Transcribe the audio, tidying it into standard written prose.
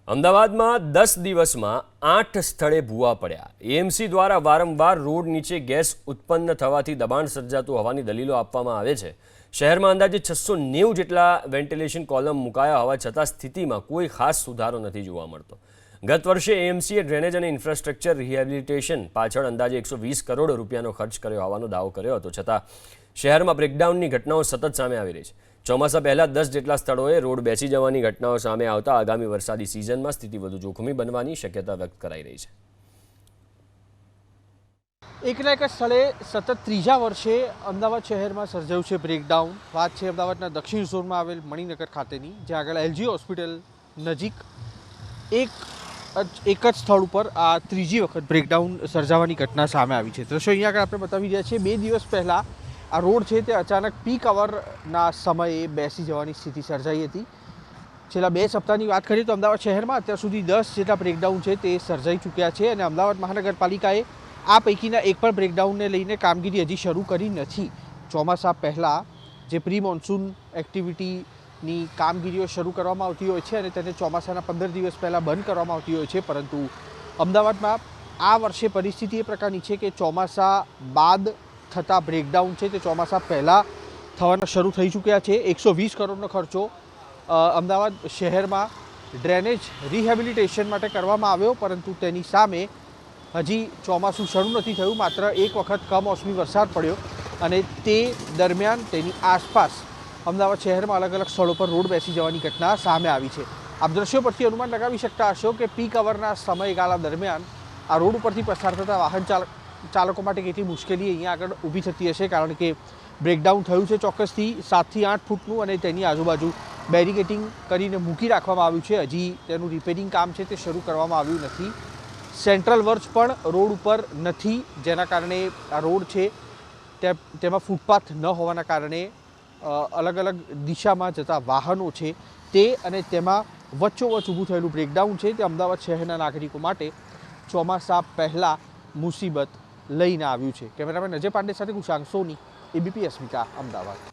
અમદાવાદમાં 10 દિવસમાં 8 સ્થળે ભૂવા પડ્યા। એએમસી દ્વારા વારંવાર રોડ નીચે ગેસ ઉત્પન્ન થવાથી દબાણ સર્જાતું હોવાની દલીલો આપવામાં આવે છે। શહેરમાં અંદાજે 690 જેટલા વેન્ટિલેશન કોલમ મુકાયા હોવા છતાં સ્થિતિમાં કોઈ ખાસ સુધારો નથી જોવા મળતો। ગત વર્ષે એએમસીએ ડ્રેનેજ અને ઇન્ફ્રાસ્ટ્રક્ચર રિહેબિલિટેશન પાછળ અંદાજે 120 કરોડ રૂપિયાનો ખર્ચ કર્યો હોવાનો દાવો કર્યો હતો, છતાં શહેરમાં બ્રેકડાઉનની ઘટનાઓ સતત સામે આવી રહી છે। ચોમાસા પહેલા 10 જેટલા સ્થળોએ રોડ બેસી જવાની ઘટનાઓ સામે આવતા આગામી વરસાદી સિઝનમાં સ્થિતિ વધુ જોખમી બનવાની શક્યતા વ્યક્ત કરાઈ રહી છે। એકના એક સ્થળે સતત ત્રીજા વર્ષે અમદાવાદ શહેરમાં સર્જાયું છે બ્રેકડાઉન। વાત છે અમદાવાદના દક્ષિણ ઝોનમાં આવેલ મણિનગર ખાતેની, જ્યાં આગળ એલજી હોસ્પિટલ નજીક એક જ સ્થળ ઉપર આ ત્રીજી વખત બ્રેકડાઉન સર્જાવાની ઘટના સામે આવી છે। દ્રશ્યો અહીંયા આગળ આપણે બતાવી રહ્યા છીએ। 2 દિવસ પહેલાં આ રોડ છે તે અચાનક પીક અવરના સમયે બેસી જવાની સ્થિતિ સર્જાઈ હતી। છેલ્લા 2 સપ્તાહની વાત કરીએ તો અમદાવાદ શહેરમાં અત્યાર સુધી 10 જેટલા બ્રેકડાઉન છે તે સર્જાઈ ચૂક્યા છે અને અમદાવાદ મહાનગરપાલિકાએ આ પૈકીના એક પણ બ્રેકડાઉનને લઈને કામગીરી હજી શરૂ કરી નથી। ચોમાસા પહેલાં જે પ્રી મોન્સૂન એક્ટિવિટીની કામગીરીઓ શરૂ કરવામાં આવતી હોય છે અને તેને ચોમાસાના 15 દિવસ પહેલાં બંધ કરવામાં આવતી હોય છે, પરંતુ અમદાવાદમાં આ વર્ષે પરિસ્થિતિ એ પ્રકારની છે કે ચોમાસા બાદ થતા બ્રેકડાઉન છે તે ચોમાસા પહેલાં થવાના શરૂ થઈ ચૂક્યા છે। 120 કરોડનો ખર્ચો અમદાવાદ શહેરમાં ડ્રેનેજ રિહેબિલિટેશન માટે કરવામાં આવ્યો, પરંતુ તેની સામે હજી ચોમાસું શરૂ નથી થયું। માત્ર એક વખત કમોસમી વરસાદ પડ્યો અને તે દરમિયાન તેની આસપાસ અમદાવાદ શહેરમાં અલગ અલગ સ્થળો પર રોડ બેસી જવાની ઘટના સામે આવી છે। આપ દ્રશ્યો પરથી અનુમાન લગાવી શકતા હશો કે પીક અવરના સમયગાળા દરમિયાન આ રોડ ઉપરથી પસાર થતા વાહન ચાલકો માટે કેટલી મુશ્કેલી અહીંયા આગળ ઊભી થતી હશે, કારણ કે બ્રેકડાઉન થયું છે ચોક્કસથી 7 થી 8 ફૂટનું અને તેની આજુબાજુ બેરિકેટિંગ કરીને મૂકી રાખવામાં આવ્યું છે। હજી તેનું રિપેરિંગ કામ છે તે શરૂ કરવામાં આવ્યું નથી। સેન્ટ્રલ વર્ચ પણ રોડ ઉપર નથી, જેના કારણે આ રોડ છે તેમાં ફૂટપાથ ન હોવાના કારણે અલગ અલગ દિશામાં જતા વાહનો છે તે અને તેમાં વચ્ચોવચ્ચ ઊભું થયેલું બ્રેકડાઉન છે તે અમદાવાદ શહેરના નાગરિકો માટે ચોમાસા પહેલાં મુસીબત લઈને આવ્યું છે। કેમેરામેન અજય પાંડે સાથે કુશાંક સોની, એબીપી અસ્મિતા, અમદાવાદ।